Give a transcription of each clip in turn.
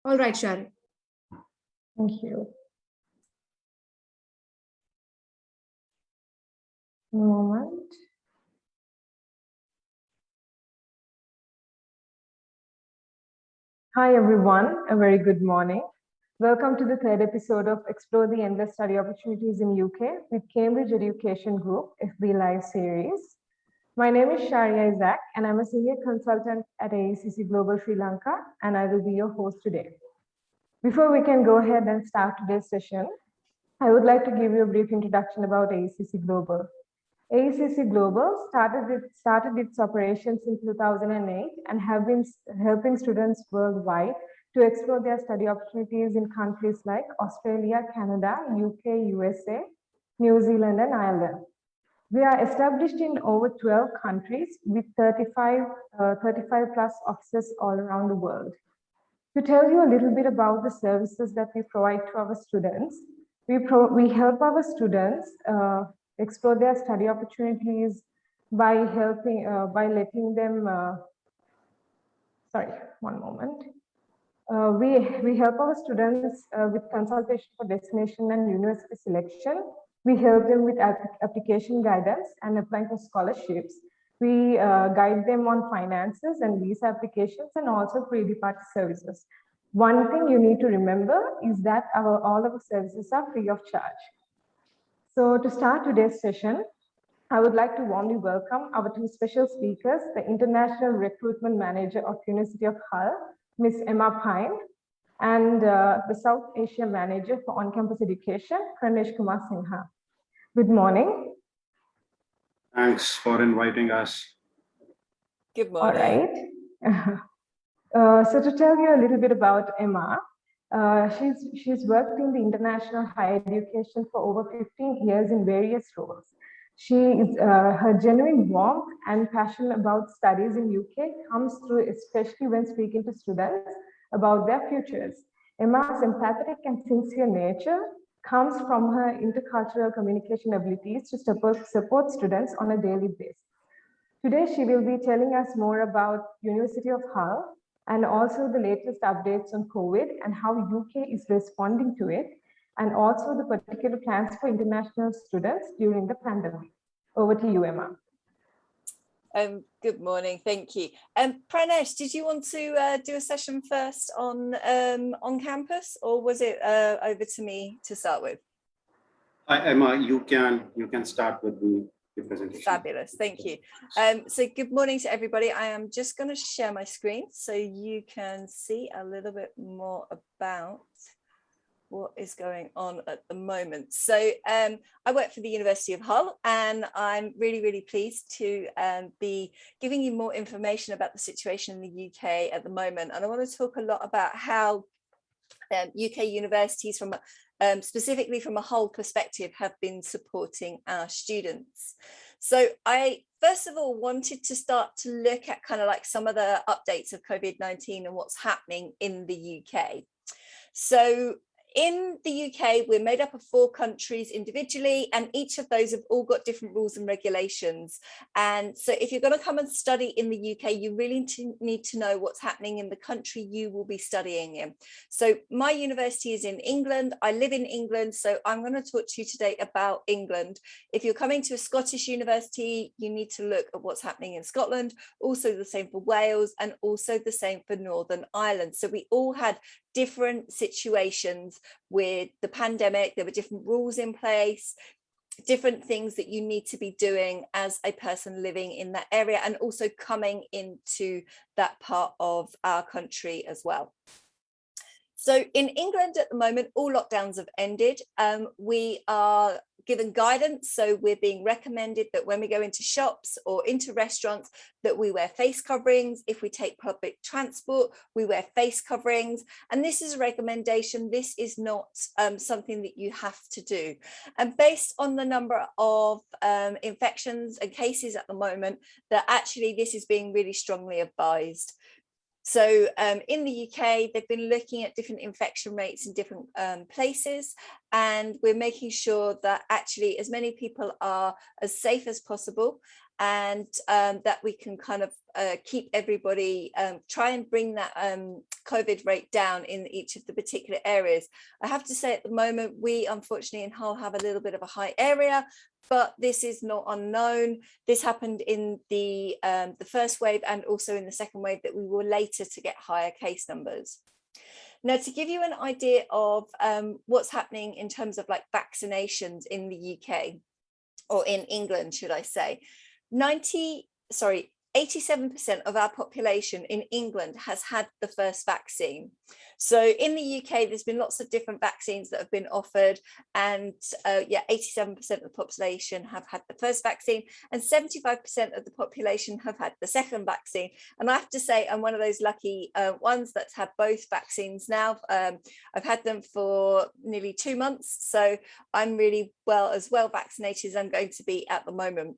All right, Shari. Thank you. Moment. Hi everyone, a very good morning. Welcome to the third episode of Explore the Endless Study Opportunities in UK with Cambridge Education Group FB Live series. My name is Sharia Isaac and I'm a senior consultant at AECC Global Sri Lanka and I will be your host today. Before we can go ahead and start today's session, I would like to give you a brief introduction about AECC Global. AECC Global started its operations in 2008 and have been helping students worldwide to explore their study opportunities in countries like Australia, Canada, UK, USA, New Zealand, and Ireland. We are established in over 12 countries with 35 plus offices all around the world. To tell you a little bit about the services that we provide to our students, we help our students explore their study opportunities by letting them, sorry, one moment. We help our students with consultation for destination and university selection. We help them with application guidance and applying for scholarships. We guide them on finances and visa applications and also pre-departure services. One thing you need to remember is that all of our services are free of charge. So to start today's session, I would like to warmly welcome our two special speakers, the International Recruitment Manager of University of Hull, Ms. Emma Payne, and the South Asia Manager for On-Campus Education, Pranesh Kumar Sinha. Good morning. Thanks for inviting us. Good morning. All right. So to tell you a little bit about Emma, she's worked in the international higher education for over 15 years in various roles. Her genuine warmth and passion about studies in UK comes through, especially when speaking to students about their futures. Emma's empathetic and sincere nature comes from her intercultural communication abilities to support students on a daily basis. Today, she will be telling us more about University of Hull and also the latest updates on COVID and how UK is responding to it, and also the particular plans for international students during the pandemic. Over to you, Emma. Good morning, thank you. Pranesh, did you want to do a session first on campus, or was it over to me to start with? Emma, you can start with the presentation. Fabulous, thank you. So good morning to everybody. I am just going to share my screen so you can see a little bit more about what is going on at the moment. So I work for the University of Hull, and I'm really pleased to be giving you more information about the situation in the UK at the moment. And I want to talk a lot about how UK universities, from specifically from a Hull perspective, have been supporting our students. So I first of all wanted to start to look at kind of like some of the updates of COVID-19 and what's happening in the UK. So in the UK, we're made up of 4 countries individually, and each of those have all got different rules and regulations. And so if you're going to come and study in the UK, you really need to know what's happening in the country you will be studying in. So my university is in England. I live in England, so I'm going to talk to you today about England. If you're coming to a Scottish university, you need to look at what's happening in Scotland, also the same for Wales, and also the same for Northern Ireland. So we all had different situations with the pandemic. There were different rules in place, different things that you need to be doing as a person living in that area, and also coming into that part of our country as well. So in England at the moment, all lockdowns have ended. We are given guidance, so we're being recommended that when we go into shops or into restaurants that we wear face coverings. If we take public transport, we wear face coverings, and this is a recommendation. This is not something that you have to do, and based on the number of infections and cases at the moment, that actually this is being really strongly advised. So in the UK, they've been looking at different infection rates in different places, and we're making sure that actually as many people are as safe as possible. and that we can kind of keep everybody, try and bring that COVID rate down in each of the particular areas. I have to say at the moment, we unfortunately in Hull have a little bit of a high area, but this is not unknown. This happened in the first wave and also in the second wave, that we were later to get higher case numbers. Now, to give you an idea of what's happening in terms of like vaccinations in the UK, or in England, should I say, 87% of our population in England has had the first vaccine. So in the UK, there's been lots of different vaccines that have been offered, and 87% of the population have had the first vaccine, and 75% of the population have had the second vaccine. And I have to say, I'm one of those lucky ones that's had both vaccines now. I've had them for nearly 2 months, so I'm really well vaccinated as I'm going to be at the moment.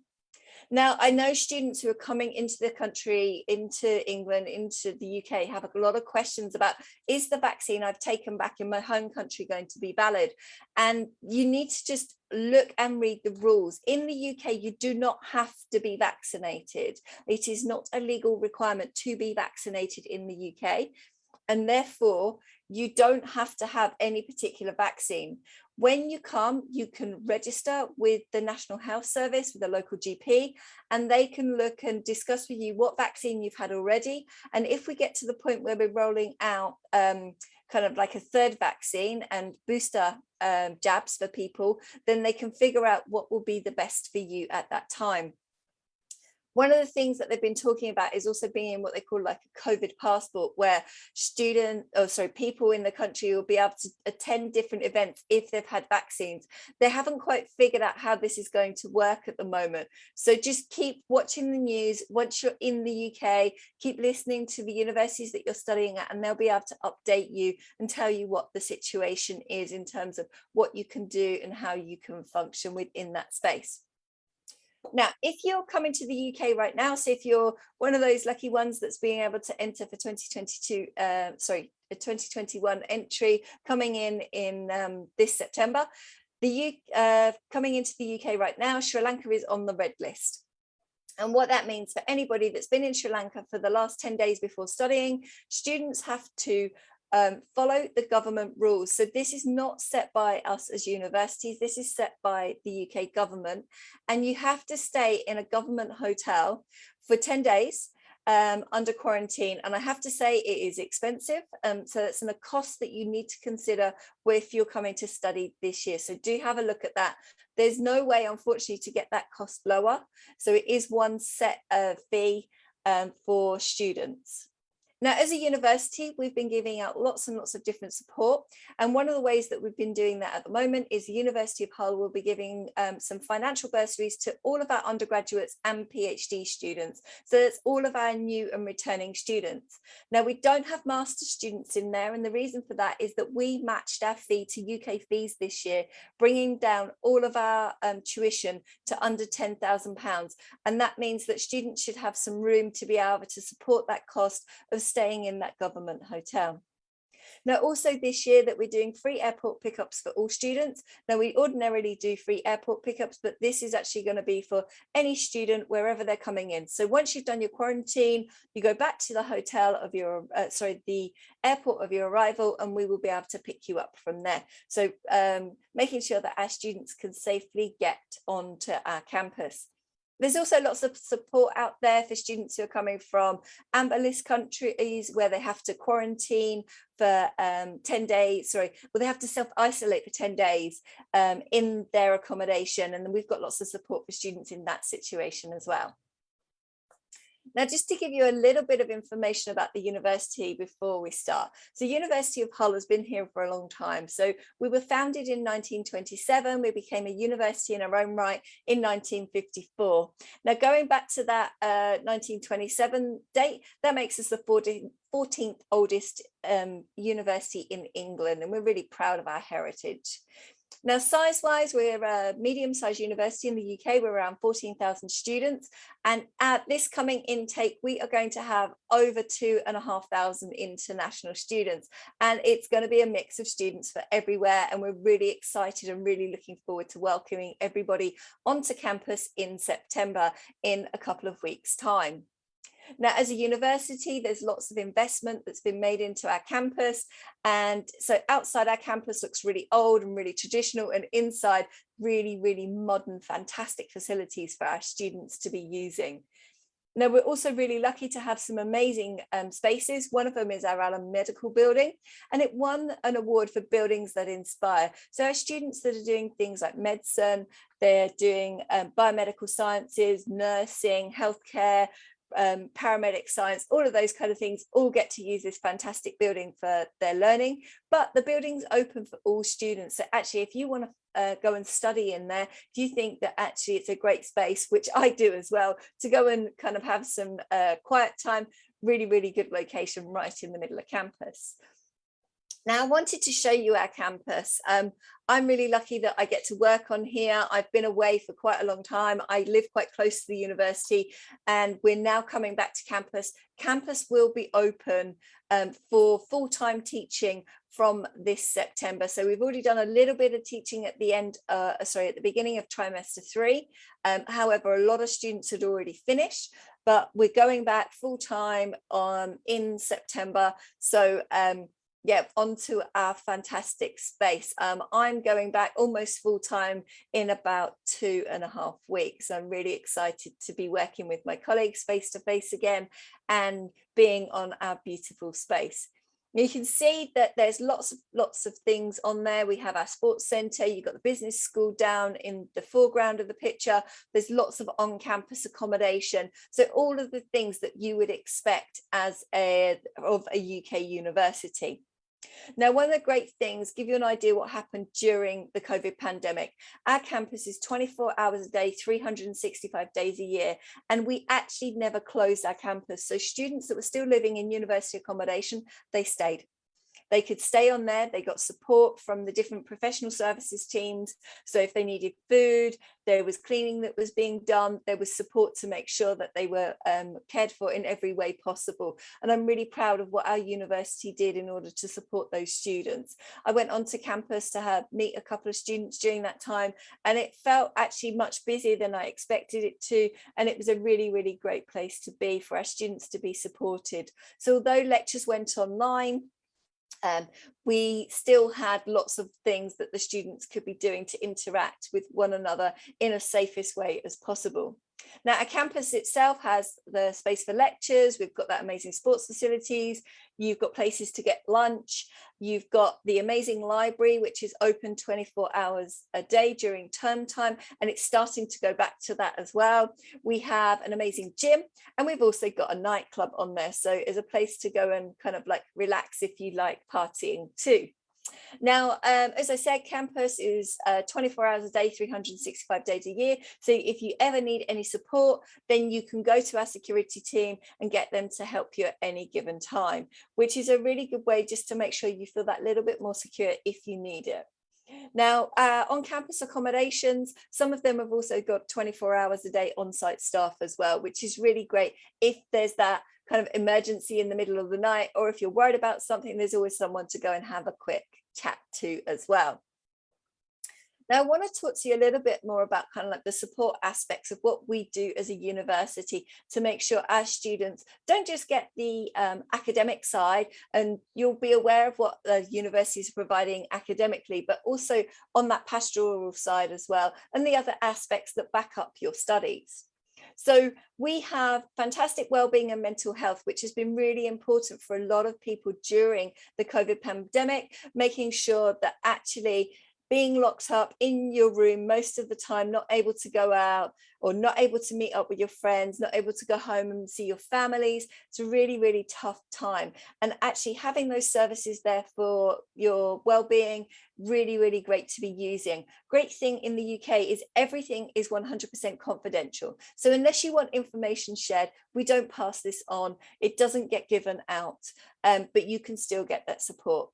Now, I know students who are coming into the country, into England, into the UK, have a lot of questions about, is the vaccine I've taken back in my home country going to be valid? And you need to just look and read the rules. In the UK, you do not have to be vaccinated. It is not a legal requirement to be vaccinated in the UK. And therefore, you don't have to have any particular vaccine. When you come, you can register with the National Health Service, with a local GP, and they can look and discuss with you what vaccine you've had already. And if we get to the point where we're rolling out kind of like a third vaccine and booster jabs for people, then they can figure out what will be the best for you at that time. One of the things that they've been talking about is also being what they call like a COVID passport, where people in the country will be able to attend different events if they've had vaccines. They haven't quite figured out how this is going to work at the moment. So just keep watching the news. Once you're in the UK, keep listening to the universities that you're studying at, and they'll be able to update you and tell you what the situation is in terms of what you can do and how you can function within that space. Now, if you're coming to the UK right now, so if you're one of those lucky ones that's being able to enter for 2021 entry coming in this September, coming into the UK right now, Sri Lanka is on the red list. And what that means for anybody that's been in Sri Lanka for the last 10 days before studying, students have to follow the government rules. So this is not set by us as universities, this is set by the UK government. And you have to stay in a government hotel for 10 days under quarantine. And I have to say it is expensive. So that's a cost that you need to consider if you're coming to study this year. So do have a look at that. There's no way, unfortunately, to get that cost lower. So it is one set fee for students. Now, as a university, we've been giving out lots and lots of different support. And one of the ways that we've been doing that at the moment is the University of Hull will be giving some financial bursaries to all of our undergraduates and PhD students. So that's all of our new and returning students. Now, we don't have master students in there. And the reason for that is that we matched our fee to UK fees this year, bringing down all of our tuition to under £10,000. And that means that students should have some room to be able to support that cost of staying in that government hotel. Now, also this year that we're doing free airport pickups for all students. Now, we ordinarily do free airport pickups, but this is actually going to be for any student wherever they're coming in. So once you've done your quarantine, you go back to the hotel of your, the airport of your arrival, and we will be able to pick you up from there. So making sure that our students can safely get onto our campus. There's also lots of support out there for students who are coming from amber list countries where they have to quarantine for 10 days, they have to self-isolate for 10 days in their accommodation. And we've got lots of support for students in that situation as well. Now, just to give you a little bit of information about the university before we start. So University of Hull has been here for a long time. So we were founded in 1927. We became a university in our own right in 1954. Now, going back to that 1927 date, that makes us the 14th oldest university in England. And we're really proud of our heritage. Now, size-wise, we're a medium-sized university in the UK. We're around 14,000 students. And at this coming intake, we are going to have over 2,500 international students. And it's going to be a mix of students for everywhere. And we're really excited and really looking forward to welcoming everybody onto campus in September in a couple of weeks' time. Now, as a university, there's lots of investment that's been made into our campus. And so outside our campus looks really old and really traditional, and inside really, really modern, fantastic facilities for our students to be using. Now, we're also really lucky to have some amazing spaces. One of them is our Alum medical building, and it won an award for buildings that inspire. So our students that are doing things like medicine, they're doing biomedical sciences, nursing, healthcare, paramedic science, all of those kind of things all get to use this fantastic building for their learning. But the building's open for all students. So actually, if you want to go and study in there, if you think that actually it's a great space, which I do as well, to go and kind of have some quiet time, really, really good location right in the middle of campus. Now, I wanted to show you our campus. I'm really lucky that I get to work on here. I've been away for quite a long time. I live quite close to the university, and we're now coming back to campus. Campus will be open for full-time teaching from this September. So we've already done a little bit of teaching at the end, at the beginning of trimester 3. However, a lot of students had already finished, but we're going back full-time in September. So yeah, onto our fantastic space. I'm going back almost full time in about 2.5 weeks. I'm really excited to be working with my colleagues face to face again and being on our beautiful space. You can see that there's lots of things on there. We have our sports centre, you've got the business school down in the foreground of the picture. There's lots of on-campus accommodation. So all of the things that you would expect as of a UK university. Now, one of the great things, give you an idea what happened during the COVID pandemic. Our campus is 24 hours a day, 365 days a year, and we actually never closed our campus. So students that were still living in university accommodation, they stayed. They could stay on there. They got support from the different professional services teams. So if they needed food, there was cleaning that was being done. There was support to make sure that they were cared for in every way possible. And I'm really proud of what our university did in order to support those students. I went onto campus to meet a couple of students during that time, and it felt actually much busier than I expected it to. And it was a really, really great place to be for our students to be supported. So although lectures went online, we still had lots of things that the students could be doing to interact with one another in a safest way as possible. Now, our campus itself has the space for lectures. We've got that amazing sports facilities. You've got places to get lunch. You've got the amazing library, which is open 24 hours a day during term time, and it's starting to go back to that as well. We have an amazing gym, and we've also got a nightclub on there. So it's a place to go and kind of like relax if you like partying too. Now, as I said, campus is 24 hours a day, 365 days a year. So if you ever need any support, then you can go to our security team and get them to help you at any given time, which is a really good way just to make sure you feel that little bit more secure if you need it. Now, on campus accommodations, some of them have also got 24 hours a day on-site staff as well, which is really great if there's that kind of emergency in the middle of the night, or if you're worried about something, there's always someone to go and have a quick chat to as well. Now, I want to talk to you a little bit more about kind of like the support aspects of what we do as a university to make sure our students don't just get the academic side, and you'll be aware of what the university is providing academically, but also on that pastoral side as well, and the other aspects that back up your studies. So we have fantastic wellbeing and mental health, which has been really important for a lot of people during the COVID pandemic, making sure that actually being locked up in your room most of the time, not able to go out or not able to meet up with your friends, not able to go home and see your families. It's a really, really tough time. And actually having those services there for your well-being, really, really great to be using. Great thing in the UK is everything is 100% confidential. So unless you want information shared, we don't pass this on. It doesn't get given out, but you can still get that support.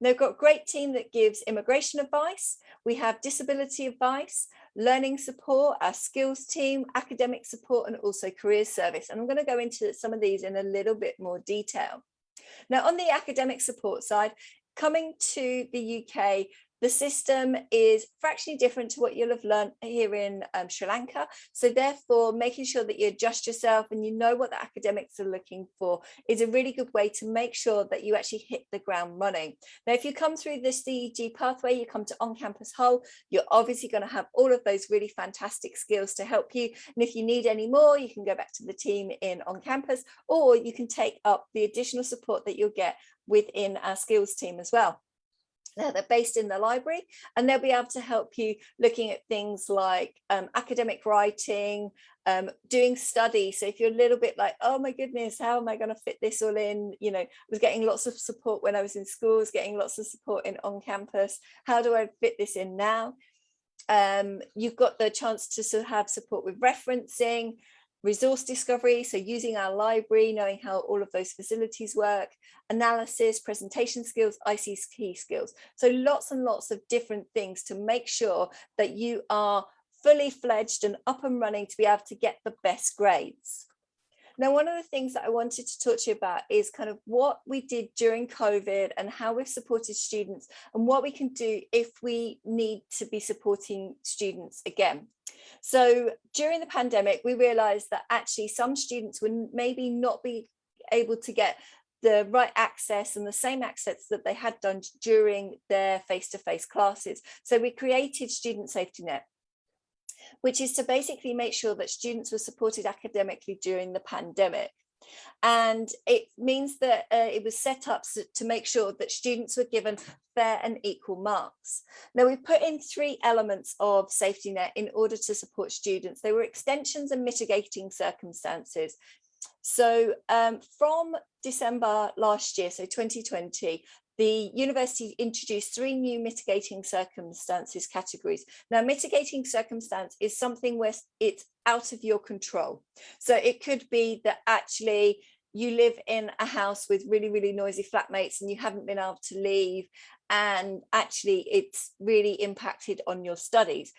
They've got a great team that gives immigration advice. We have disability advice, learning support, our skills team, academic support, and also career service. And I'm going to go into some of these in a little bit more detail. Now, on the academic support side, coming to the UK, the system is fractionally different to what you'll have learned here in Sri Lanka. So therefore, making sure that you adjust yourself and you know what the academics are looking for is a really good way to make sure that you actually hit the ground running. Now, if you come through the CEG pathway, you come to on-campus Hull, you're obviously going to have all of those really fantastic skills to help you. And if you need any more, you can go back to the team in on-campus, or you can take up the additional support that you'll get within our skills team as well. Now, they're based in the library, and they'll be able to help you looking at things like academic writing, doing study. So if you're a little bit like, oh my goodness, how am I going to fit this all in? You know, I was getting lots of support when I was in schools, getting lots of support in on campus. How do I fit this in now? You've got the chance to sort of have support with referencing, resource discovery, so using our library, knowing how all of those facilities work, analysis, presentation skills, ICT skills. So lots and lots of different things to make sure that you are fully fledged and up and running to be able to get the best grades. Now, one of the things that I wanted to talk to you about is kind of what we did during COVID and how we've supported students and what we can do if we need to be supporting students again. So during the pandemic, we realized that actually some students would maybe not be able to get the right access and the same access that they had done during their face-to-face classes. So we created Student Safety Net, which is to basically make sure that students were supported academically during the pandemic. And it means that it was set up to make sure that students were given fair and equal marks. Now, we put in 3 elements of safety net in order to support students. They were extensions and mitigating circumstances. So from December last year, so 2020, the university introduced 3 new mitigating circumstances categories. Now, mitigating circumstance is something where it's out of your control. So it could be that actually you live in a house with really, really noisy flatmates and you haven't been able to leave, and actually it's really impacted on your studies.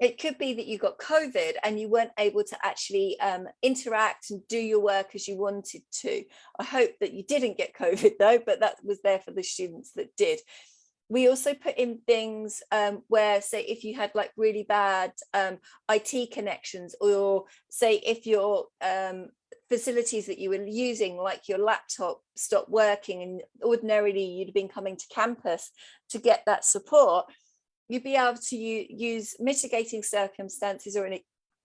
It could be that you got COVID and you weren't able to actually interact and do your work as you wanted to. I hope that you didn't get COVID though, but that was there for the students that did. We also put in things where, say, if you had like really bad IT connections, or say if your facilities that you were using, like your laptop, stopped working, and ordinarily you'd been coming to campus to get that support, you'd be able to use mitigating circumstances or an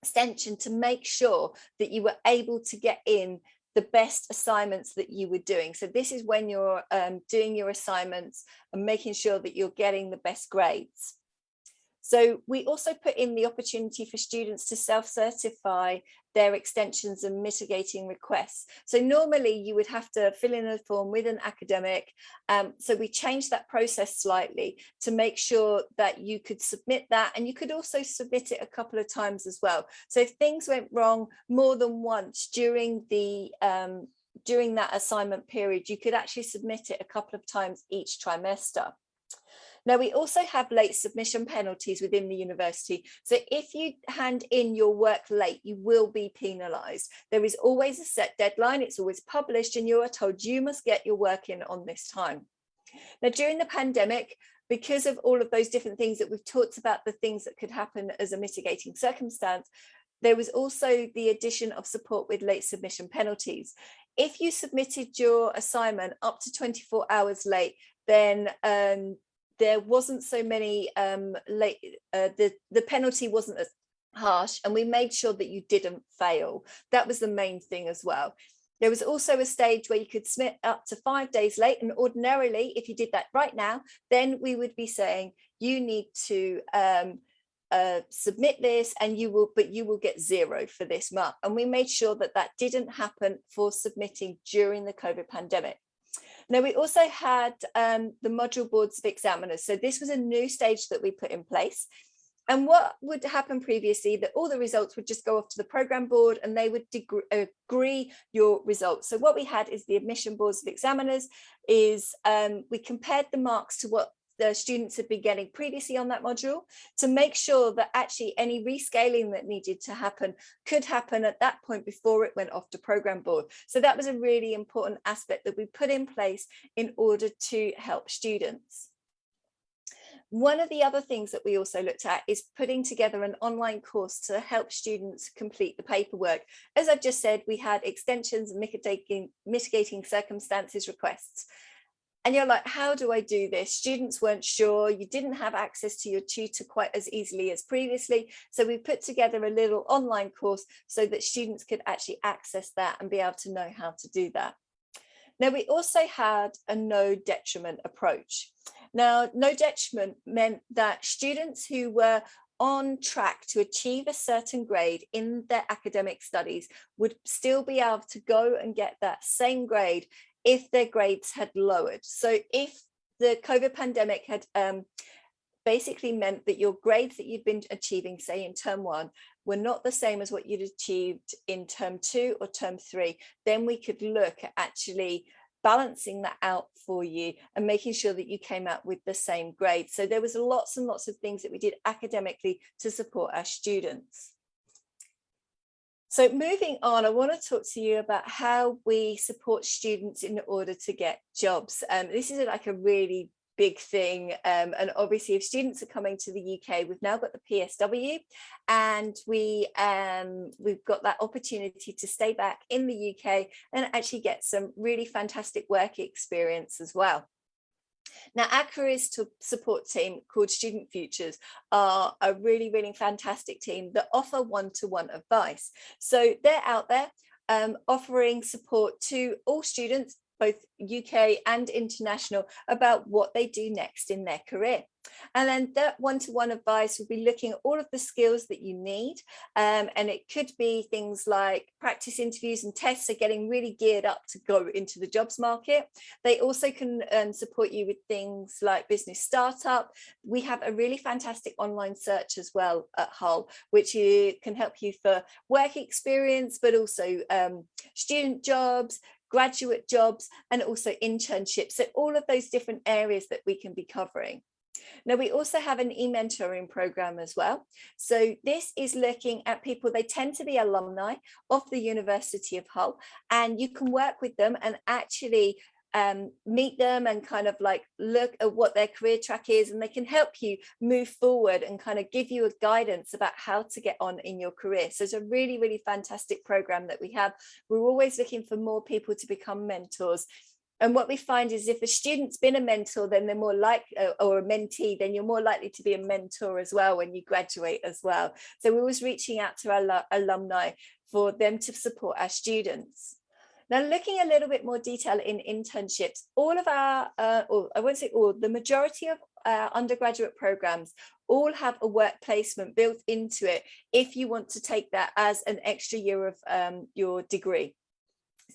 extension to make sure that you were able to get in the best assignments that you were doing. So this is when you're doing your assignments and making sure that you're getting the best grades. So we also put in the opportunity for students to self-certify their extensions and mitigating requests. So normally you would have to fill in a form with an academic. So we changed that process slightly to make sure that you could submit that, and you could also submit it a couple of times as well. So if things went wrong more than once during that assignment period, you could actually submit it a couple of times each trimester. Now, we also have late submission penalties within the university. So if you hand in your work late, you will be penalised. There is always a set deadline. It's always published, and you are told you must get your work in on this time. Now, during the pandemic, because of all of those different things that we've talked about, the things that could happen as a mitigating circumstance, there was also the addition of support with late submission penalties. If you submitted your assignment up to 24 hours late, then there wasn't so many the penalty wasn't as harsh, and we made sure that you didn't fail. That was the main thing as well. There was also a stage where you could submit up to 5 days late, and ordinarily, if you did that right now, then we would be saying you need to submit this, and you will get 0 for this mark. And we made sure that that didn't happen for submitting during the COVID pandemic. Now, we also had the module boards of examiners. So this was a new stage that we put in place. And what would happen previously, that all the results would just go off to the program board and they would agree your results. So what we had is the admission boards of examiners is we compared the marks to what the students had been getting previously on that module to make sure that actually any rescaling that needed to happen could happen at that point before it went off to program board. So that was a really important aspect that we put in place in order to help students. One of the other things that we also looked at is putting together an online course to help students complete the paperwork. As I've just said, we had extensions and mitigating circumstances requests. And you're like, how do I do this? Students weren't sure, you didn't have access to your tutor quite as easily as previously. So we put together a little online course so that students could actually access that and be able to know how to do that. Now, we also had a no detriment approach. Now, no detriment meant that students who were on track to achieve a certain grade in their academic studies would still be able to go and get that same grade if their grades had lowered. So if the COVID pandemic had basically meant that your grades that you'd been achieving, say in term 1, were not the same as what you'd achieved in term 2 or term 3, then we could look at actually balancing that out for you and making sure that you came out with the same grade. So there was lots and lots of things that we did academically to support our students. So moving on, I want to talk to you about how we support students in order to get jobs. This is like a really big thing. And obviously if students are coming to the UK, we've now got the PSW and we've got that opportunity to stay back in the UK and actually get some really fantastic work experience as well. Now, our careers to support team called Student Futures are a really, really fantastic team that offer one-to-one advice. So they're out there offering support to all students, both UK and international, about what they do next in their career. And then that one-to-one advice will be looking at all of the skills that you need. And it could be things like practice interviews and tests are getting really geared up to go into the jobs market. They also can support you with things like business startup. We have a really fantastic online search as well at Hull, which can help you for work experience, but also student jobs, graduate jobs, and also internships. So all of those different areas that we can be covering. Now, we also have an e-mentoring program as well. So this is looking at people, they tend to be alumni of the University of Hull, and you can work with them and actually meet them and kind of like look at what their career track is, and they can help you move forward and kind of give you a guidance about how to get on in your career. So it's a really, really fantastic program that we have. We're always looking for more people to become mentors. And what we find is if a student's been a mentor, then they're more likely, or a mentee, then you're more likely to be a mentor as well when you graduate as well. So we're always reaching out to our alumni for them to support our students. Now, looking a little bit more detail in internships, all of our, or I won't say all, the majority of our undergraduate programs all have a work placement built into it if you want to take that as an extra year of your degree.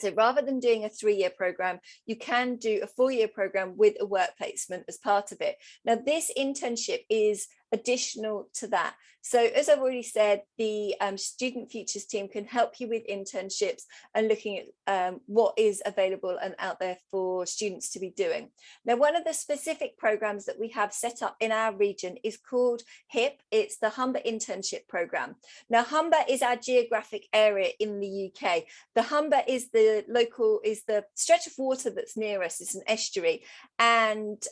So rather than doing a 3-year program, you can do a 4-year program with a work placement as part of it. Now, this internship is additional to that. So as I've already said, the Student Futures team can help you with internships and looking at what is available and out there for students to be doing. Now, one of the specific programs that we have set up in our region is called HIP. It's the Humber Internship program. Now, Humber is our geographic area in the UK. The Humber is the stretch of water that's near us. It's an estuary. And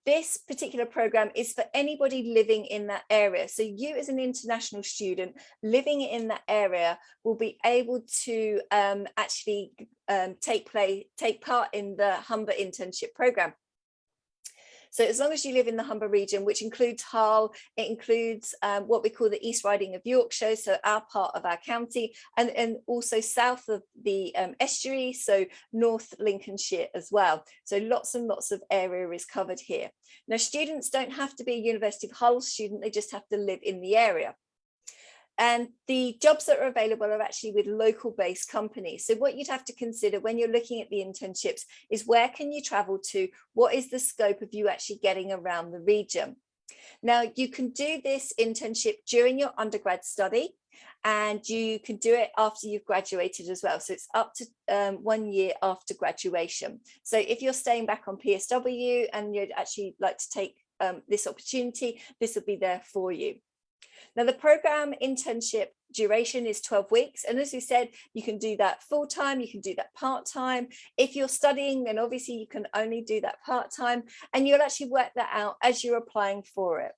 this particular program is for anybody living in that area. So you as an international student living in that area will be able to actually take part in the Humber Internship program. So as long as you live in the Humber region, which includes Hull, it includes what we call the East Riding of Yorkshire, so our part of our county, and also south of the estuary, so North Lincolnshire as well. So lots and lots of area is covered here. Now, students don't have to be a University of Hull student, they just have to live in the area. And the jobs that are available are actually with local based companies. So what you'd have to consider when you're looking at the internships is where can you travel to? What is the scope of you actually getting around the region? Now, you can do this internship during your undergrad study, and you can do it after you've graduated as well. So it's up to 1 year after graduation. So if you're staying back on PSW and you'd actually like to take this opportunity, this will be there for you. Now, the program internship duration is 12 weeks. And as we said, you can do that full time, you can do that part time. If you're studying, then obviously you can only do that part time, and you'll actually work that out as you're applying for it.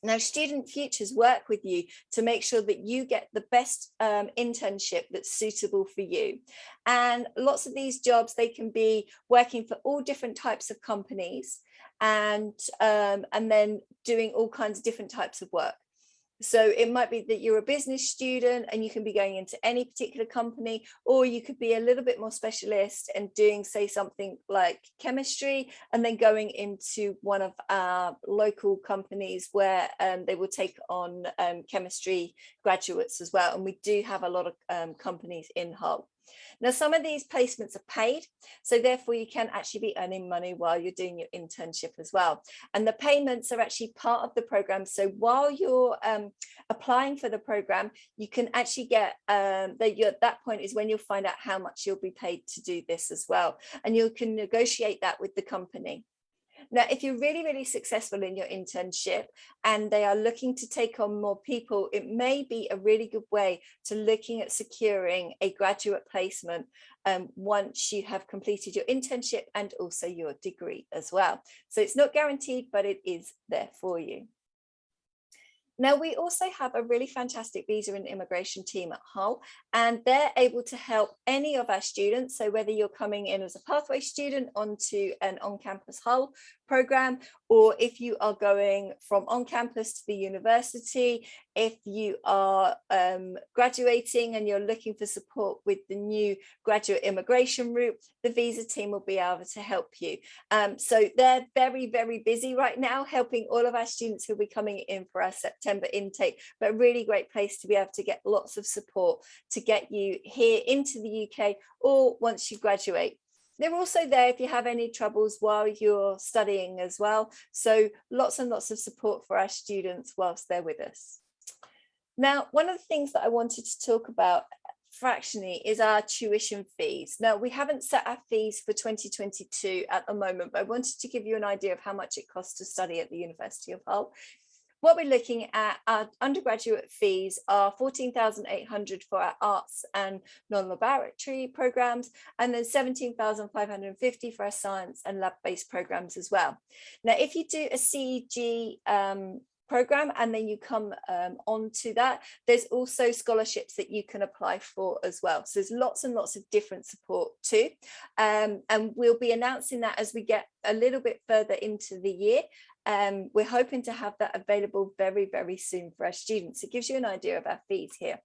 Now, Student Futures work with you to make sure that you get the best internship that's suitable for you. And lots of these jobs, they can be working for all different types of companies and then doing all kinds of different types of work. So it might be that you're a business student and you can be going into any particular company, or you could be a little bit more specialist and doing, say, something like chemistry, and then going into one of our local companies where they will take on chemistry graduates as well. And we do have a lot of companies in Hull. Now, some of these placements are paid, so therefore you can actually be earning money while you're doing your internship as well. And the payments are actually part of the program. So while you're applying for the program, you can actually get that point is when you'll find out how much you'll be paid to do this as well. And you can negotiate that with the company. Now, if you're really, really successful in your internship and they are looking to take on more people, it may be a really good way to looking at securing a graduate placement once you have completed your internship and also your degree as well. So it's not guaranteed, but it is there for you. Now, we also have a really fantastic visa and immigration team at Hull, and they're able to help any of our students. So whether you're coming in as a pathway student onto an on-campus Hull program, or if you are going from on campus to the university, if you are graduating and you're looking for support with the new graduate immigration route, the visa team will be able to help you. So they're very, very busy right now helping all of our students who'll be coming in for our September intake, but a really great place to be able to get lots of support to get you here into the UK or once you graduate. They're also there if you have any troubles while you're studying as well. So lots and lots of support for our students whilst they're with us. Now, one of the things that I wanted to talk about fractionally is our tuition fees. Now, we haven't set our fees for 2022 at the moment, but I wanted to give you an idea of how much it costs to study at the University of Hull. What we're looking at, our undergraduate fees are $14,800 for our arts and non-laboratory programs, and then $17,550 for our science and lab-based programs as well. Now, if you do a CEG program and then you come onto that, there's also scholarships that you can apply for as well. So there's lots and lots of different support too. And we'll be announcing that as we get a little bit further into the year. We're hoping to have that available very, very soon for our students. It gives you an idea of our fees here.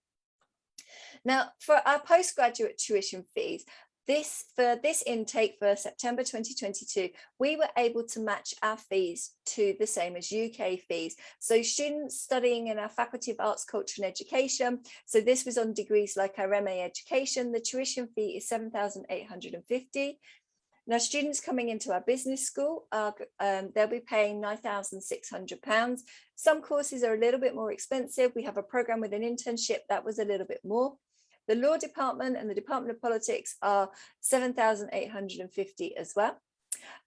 Now, for our postgraduate tuition fees, for this intake for September 2022, we were able to match our fees to the same as UK fees. So students studying in our Faculty of Arts, Culture and Education, so this was on degrees like our MA Education, the tuition fee is $7,850. Now, students coming into our business school, they'll be paying £9,600. Some courses are a little bit more expensive. We have a program with an internship that was a little bit more. The law department and the Department of Politics are $7,850 as well.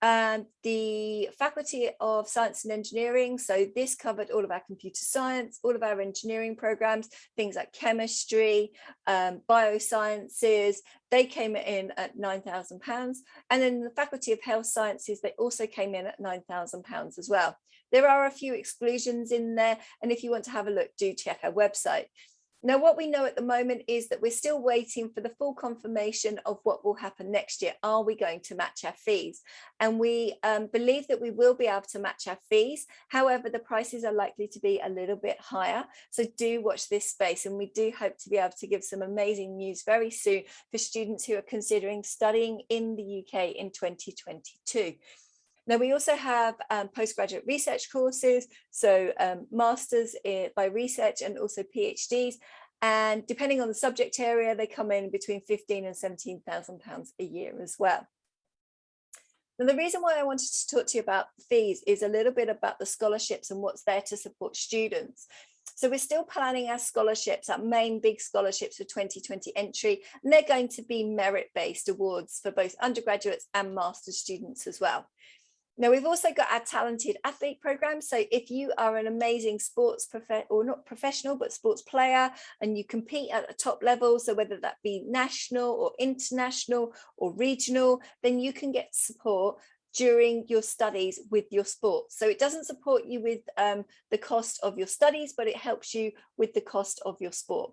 And the Faculty of Science and Engineering, so this covered all of our computer science, all of our engineering programs, things like chemistry, biosciences, they came in at £9,000. And then the Faculty of Health Sciences, they also came in at £9,000 as well. There are a few exclusions in there, and if you want to have a look, do check our website. Now, what we know at the moment is that we're still waiting for the full confirmation of what will happen next year. Are we going to match our fees? And we believe that we will be able to match our fees. However, the prices are likely to be a little bit higher. So do watch this space. And we do hope to be able to give some amazing news very soon for students who are considering studying in the UK in 2022. Now, we also have postgraduate research courses, so masters by research and also PhDs. And depending on the subject area, they come in between £15,000 and £17,000 a year as well. And the reason why I wanted to talk to you about fees is a little bit about the scholarships and what's there to support students. So we're still planning our scholarships, our main big scholarships for 2020 entry, and they're going to be merit-based awards for both undergraduates and master's students as well. Now, we've also got our talented athlete program. So if you are an amazing sports not professional, but sports player, and you compete at a top level, so whether that be national or international or regional, then you can get support during your studies with your sport. So it doesn't support you with the cost of your studies, but it helps you with the cost of your sport.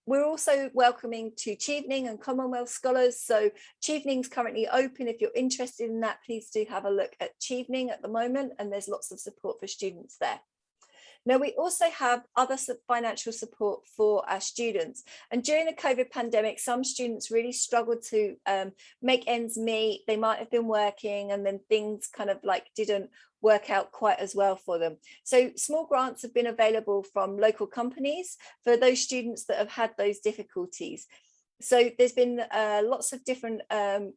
We're also welcoming to Chevening and Commonwealth Scholars. So Chevening's currently open. If you're interested in that, please do have a look at Chevening at the moment, and there's lots of support for students there. Now, we also have other financial support for our students. And during the COVID pandemic, some students really struggled to make ends meet. They might have been working and then things kind of like didn't work out quite as well for them. So small grants have been available from local companies for those students that have had those difficulties. So there's been lots of different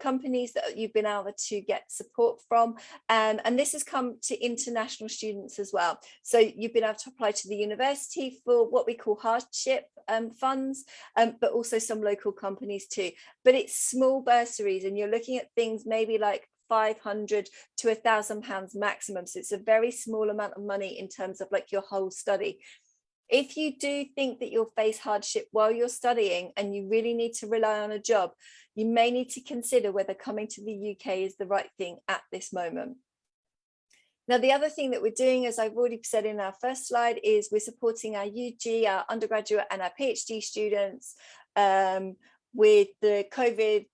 companies that you've been able to get support from, and this has come to international students as well. So you've been able to apply to the university for what we call hardship funds, but also some local companies too. But it's small bursaries, and you're looking at things maybe like £500 to £1,000 maximum. So it's a very small amount of money in terms of like your whole study. If you do think that you'll face hardship while you're studying and you really need to rely on a job, you may need to consider whether coming to the UK is the right thing at this moment. Now, the other thing that we're doing, as I've already said in our first slide, is we're supporting our UG, our undergraduate and our PhD students with the COVID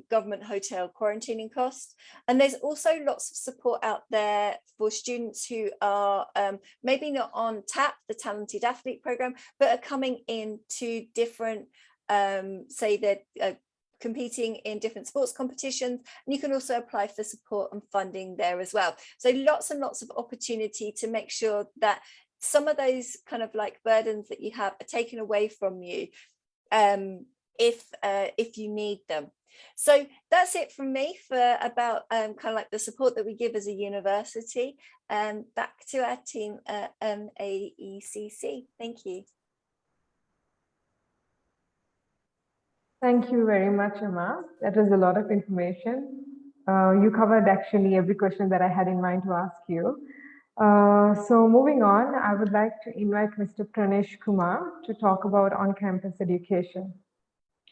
government hotel quarantining cost. And there's also lots of support out there for students who are maybe not on TAP, the Talented Athlete Program, but are coming into different, say they're competing in different sports competitions, and you can also apply for support and funding there as well. So lots and lots of opportunity to make sure that some of those kind of like burdens that you have are taken away from you if you need them. So that's it from me for about kind of like the support that we give as a university. Back to our team at AECC. Thank you. Thank you very much, Emma. That was a lot of information. You covered actually every question that I had in mind to ask you. So moving on, I would like to invite Mr. Pranesh Kumar to talk about on-campus education.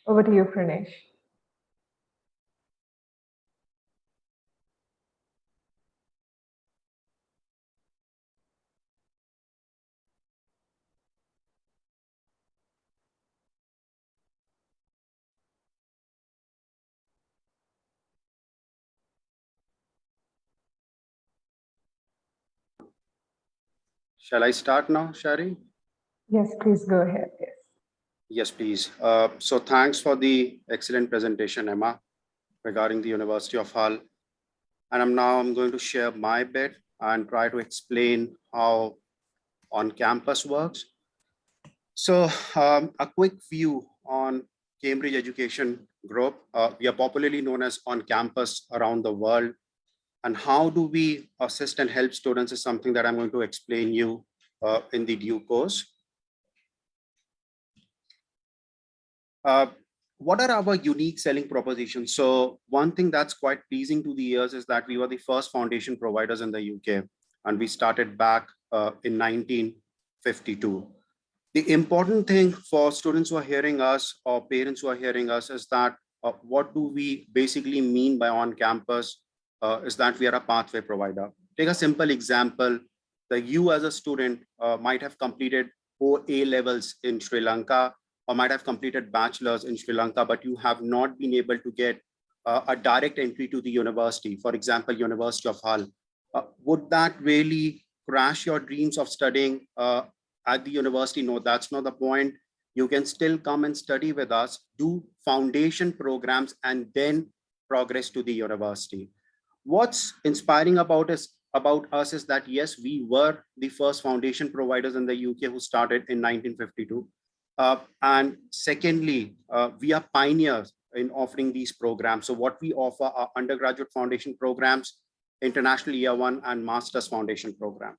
Over to you, Pranesh. Shall I start now, Shari? Yes, please go ahead. Yes. Yes, please. So thanks for the excellent presentation, Emma, regarding the University of Hull. And I'm going to share my bit and try to explain how on-campus works. So a quick view on Cambridge Education Group. We are popularly known as on-campus around the world. And how do we assist and help students is something that I'm going to explain you in the due course. What are our unique selling propositions? So one thing that's quite pleasing to the ears is that we were the first foundation providers in the UK, and we started back in 1952. The important thing for students who are hearing us or parents who are hearing us is that what do we basically mean by on-campus is that we are a pathway provider. Take a simple example. You as a student might have completed 4 A levels in Sri Lanka, or might have completed bachelor's in Sri Lanka, but you have not been able to get a direct entry to the university, for example, University of Hull. Would that really crash your dreams of studying at the university? No, that's not the point. You can still come and study with us, do foundation programs, and then progress to the university. What's inspiring about us is that, yes, we were the first foundation providers in the UK who started in 1952. And secondly, we are pioneers in offering these programs. So what we offer are undergraduate foundation programs, international year one, and master's foundation program.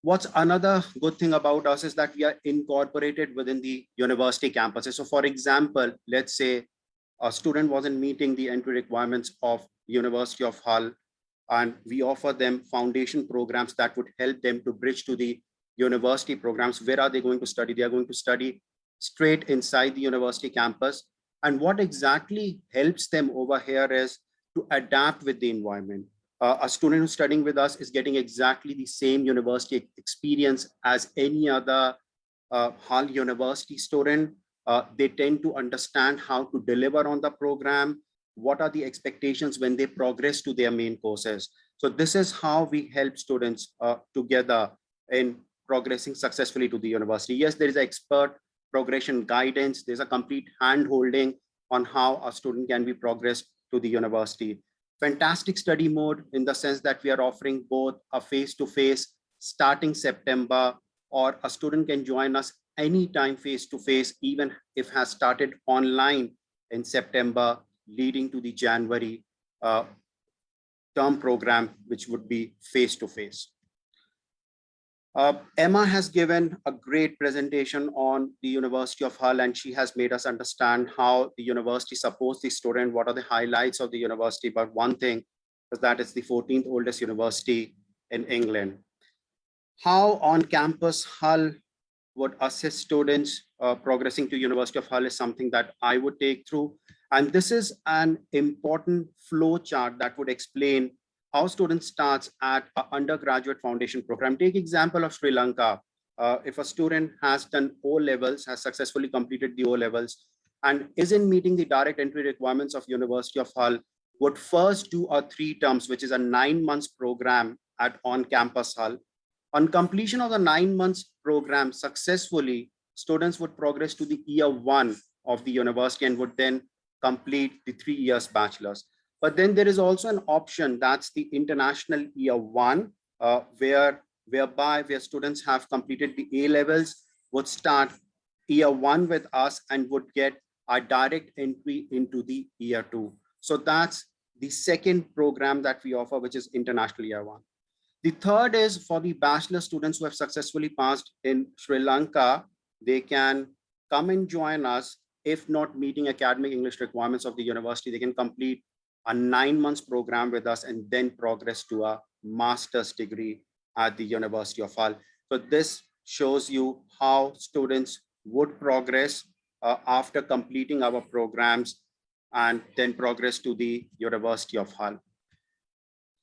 What's another good thing about us is that we are incorporated within the university campuses. So for example, let's say a student wasn't meeting the entry requirements of University of Hull, and we offer them foundation programs that would help them to bridge to the university programs. Where are they going to study? They are going to study straight inside the university campus. And what exactly helps them over here is to adapt with the environment. A student who's studying with us is getting exactly the same university experience as any other Hull University student. They tend to understand how to deliver on the program, what are the expectations when they progress to their main courses. So this is how we help students together in progressing successfully to the university. Yes, there is expert progression guidance. There's a complete hand-holding on how a student can be progressed to the university. Fantastic study mode in the sense that we are offering both a face-to-face starting September, or a student can join us anytime face-to-face, even if has started online in September, leading to the January term program, which would be face-to-face. Emma has given a great presentation on the University of Hull, and she has made us understand how the university supports the student, what are the highlights of the university. But one thing is that it's the 14th oldest university in England. How on campus Hull would assist students progressing to University of Hull is something that I would take through. And this is an important flow chart that would explain how student starts at an undergraduate foundation program. Take example of Sri Lanka. If a student has done O-levels, has successfully completed the O-levels, and isn't meeting the direct entry requirements of University of Hull, would first do a 3 terms, which is a 9 months program at on-campus Hull. On completion of the 9 months program successfully, students would progress to the year 1 of the university and would then complete the 3 years bachelor's. But then there is also an option, that's the international year 1, whereby students have completed the A-levels, would start year 1 with us and would get a direct entry into the year 2. So that's the second program that we offer, which is international year 1. The third is for the bachelor students who have successfully passed in Sri Lanka, they can come and join us. If not meeting academic English requirements of the university, they can complete a 9 months program with us and then progress to a master's degree at the University of Hull. So this shows you how students would progress after completing our programs and then progress to the University of Hull.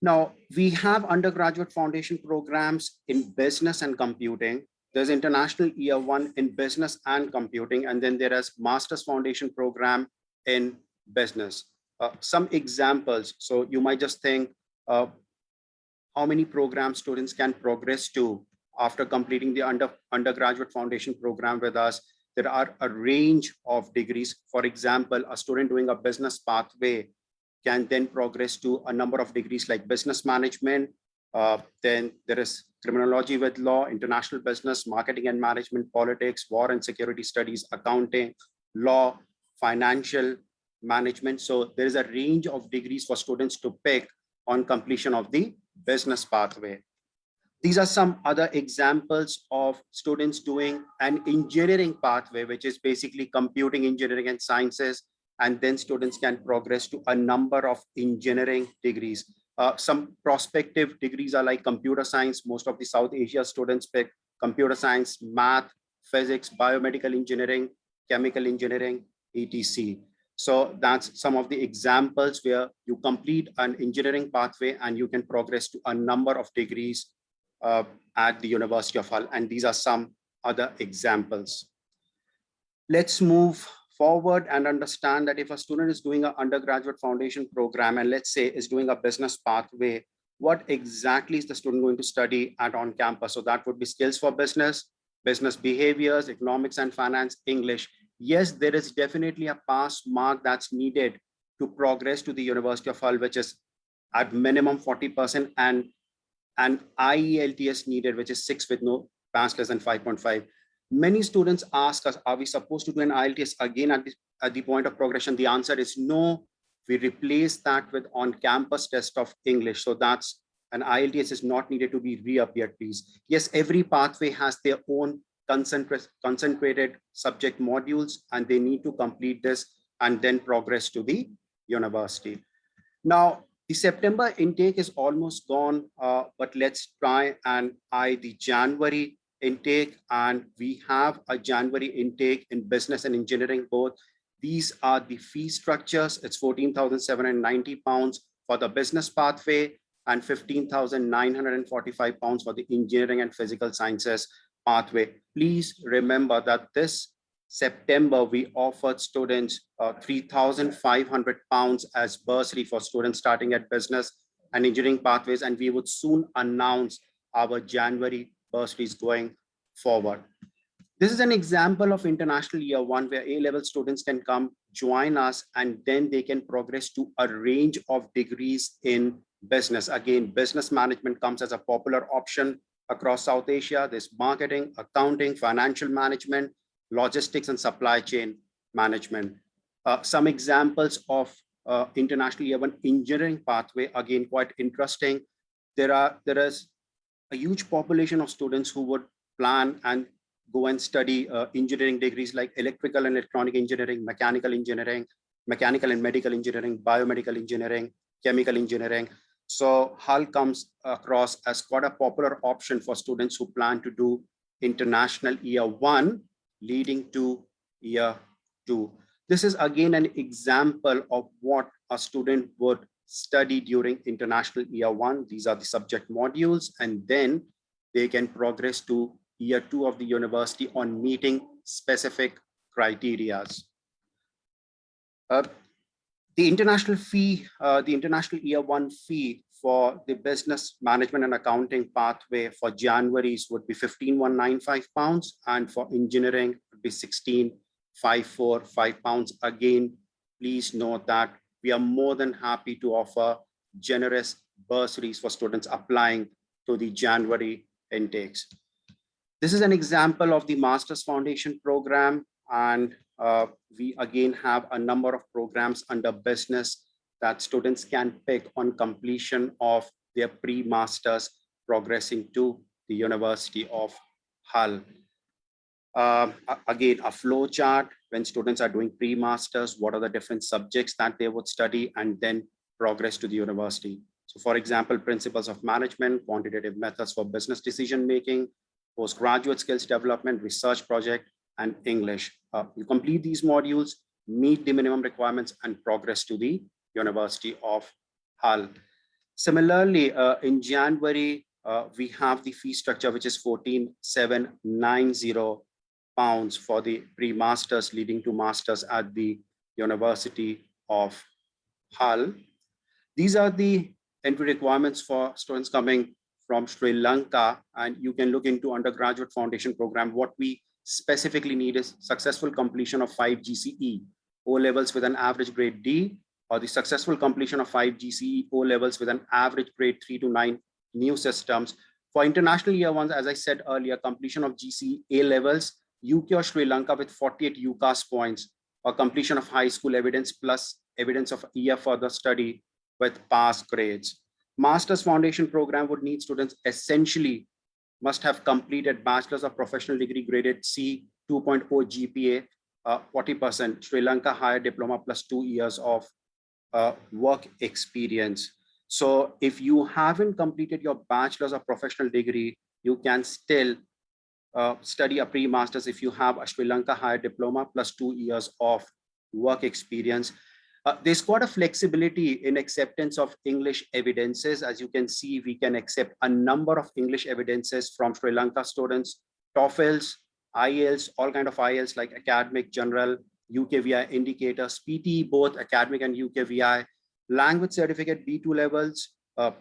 Now, we have undergraduate foundation programs in business and computing. There's international year 1 in business and computing, and then there is master's foundation program in business. Some examples. So you might just think how many programs students can progress to after completing the undergraduate foundation program with us. There are a range of degrees. For example, a student doing a business pathway can then progress to a number of degrees like business management. Then there is criminology with law, international business, marketing and management, politics, war and security studies, accounting, law, financial management. So there is a range of degrees for students to pick on completion of the business pathway. These are some other examples of students doing an engineering pathway, which is basically computing, engineering, and sciences. And then students can progress to a number of engineering degrees. Some prospective degrees are like computer science. Most of the South Asia students pick computer science, math, physics, biomedical engineering, chemical engineering, etc. So that's some of the examples where you complete an engineering pathway and you can progress to a number of degrees at the University of Hull. And these are some other examples. Let's move forward and understand that if a student is doing an undergraduate foundation program and let's say is doing a business pathway, what exactly is the student going to study at on campus? So that would be skills for business, business behaviors, economics and finance, English. Yes, there is definitely a pass mark that's needed to progress to the University of Hull, which is at minimum 40%, and IELTS needed, which is 6 with no pass less than 5.5. Many students ask us, are we supposed to do an IELTS again at the point of progression? The answer is no. We replace that with on-campus test of English. So that's an IELTS is not needed to be reappeared, please. Yes, every pathway has their own concentrated subject modules, and they need to complete this and then progress to the university. Now, the September intake is almost gone, but let's try and eye the January intake. And we have a January intake in business and engineering both. These are the fee structures. It's £14,790 for the business pathway and £15,945 for the engineering and physical sciences pathway. Please remember that this September, we offered students £3,500 as bursary for students starting at business and engineering pathways, and we would soon announce our January bursaries going forward. This is an example of international year one where A-level students can come join us, and then they can progress to a range of degrees in business. Again, business management comes as a popular option across South Asia. There's marketing, accounting, financial management, logistics, and supply chain management. Some examples of international year one engineering pathway, again, quite interesting. There is a huge population of students who would plan and go and study engineering degrees like electrical and electronic engineering, mechanical and medical engineering, biomedical engineering, chemical engineering. So Hull comes across as quite a popular option for students who plan to do international year one leading to year two. This is again an example of what a student would study during international year one. These are the subject modules, and then they can progress to year two of the university on meeting specific criteria. The international fee, the international year one fee for the business management and accounting pathway for January's would be £15,195, and for engineering would be £16,545. Again, please note that we are more than happy to offer generous bursaries for students applying to the January intakes. This is an example of the Master's Foundation program, and we again have a number of programs under business that students can pick on completion of their pre-masters progressing to the University of Hull. Again, a flow chart when students are doing pre-masters, what are the different subjects that they would study and then progress to the university. So for example, principles of management, quantitative methods for business decision-making, postgraduate skills development, research project, and English. You complete these modules, meet the minimum requirements, and progress to the University of Hull. Similarly, in January, we have the fee structure, which is £14,790 for the pre-masters leading to masters at the University of Hull. These are the entry requirements for students coming from Sri Lanka, and you can look into undergraduate foundation program. What we specifically need is successful completion of 5 GCE O-levels with an average grade D, or the successful completion of 5 GCE O-levels with an average grade 3 to 9 new systems. For international year ones, as I said earlier, completion of GCE A-levels, UK or Sri Lanka with 48 UCAS points, or completion of high school evidence plus evidence of a year further study with pass grades. Master's Foundation program would need students essentially must have completed Bachelor's of Professional Degree graded C 2.0 GPA, 40%, Sri Lanka Higher Diploma plus 2 years of work experience. So if you haven't completed your Bachelor's of Professional Degree, you can still study a pre-master's if you have a Sri Lanka Higher Diploma plus 2 years of work experience. There's quite a flexibility in acceptance of English evidences. As you can see, we can accept a number of English evidences from Sri Lanka students, TOEFLs, Ielts, all kind of Ielts like academic, general, UKVI indicators, PT, both academic and UKVI, language certificate B2 levels,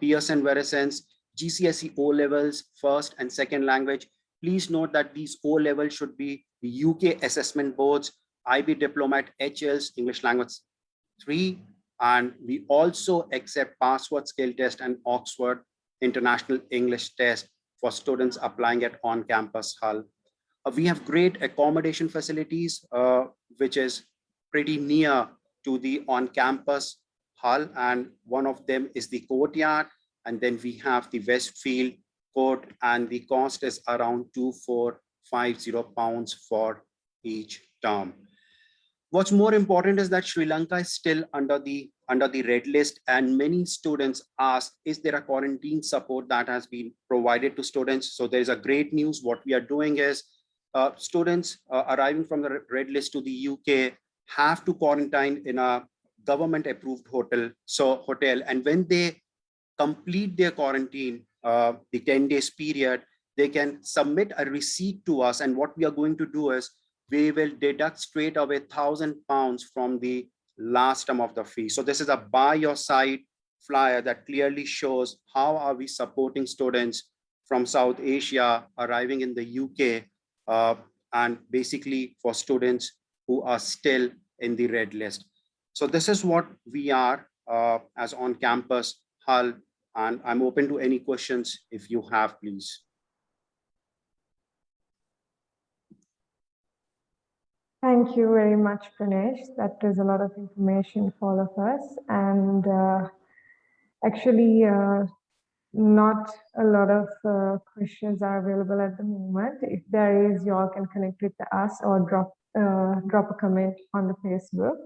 Pearson Verisens, GCSE O levels, first and second language. Please note that these O levels should be the UK assessment boards, IB diploma at HLs, English language 3, and we also accept password skill test and Oxford International English test for students applying at ONCAMPUS Hull. We have great accommodation facilities, which is pretty near to the on-campus hall, and one of them is the courtyard, and then we have the Westfield court, and the cost is around £2,450 for each term. What's more important is that Sri Lanka is still under the red list, and many students ask, is there a quarantine support that has been provided to students? So there's a great news. What we are doing is students arriving from the red list to the UK have to quarantine in a government approved hotel. And when they complete their quarantine, the 10 days period, they can submit a receipt to us. And what we are going to do is we will deduct straight away £1,000 from the last term of the fee. So this is a by your side flyer that clearly shows how are we supporting students from South Asia arriving in the UK, and basically for students who are still in the red list. So this is what we are as on campus Hull, and I'm open to any questions if you have, please. Thank you very much, Pranesh. That is a lot of information for all of us. And actually, not a lot of questions are available at the moment. If there is, you all can connect with us or drop a comment on the Facebook.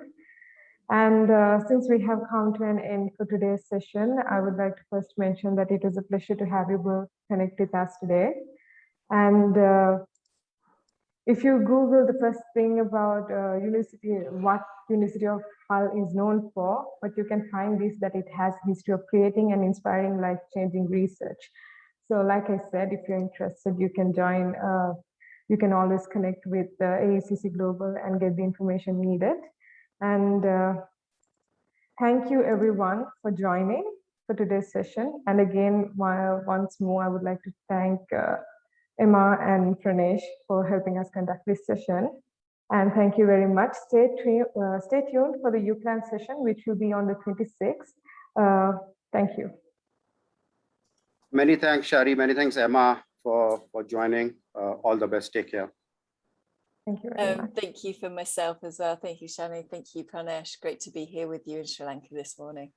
And since we have come to an end for today's session, I would like to first mention that it was a pleasure to have you both connect with us today. And if you Google the first thing about what University of Hull is known for, what you can find is that it has a history of creating and inspiring life-changing research. So like I said, if you're interested, you can join, you can always connect with AECC Global and get the information needed. And thank you everyone for joining for today's session. And again, once more, I would like to thank Emma and Pranesh for helping us conduct this session. And thank you very much. Stay tuned for the UCLan session, which will be on the 26th. Thank you. Many thanks, Shari. Many thanks, Emma, for joining. All the best. Take care. Thank you very much. Thank you for myself as well. Thank you, Shani. Thank you, Pranesh. Great to be here with you in Sri Lanka this morning.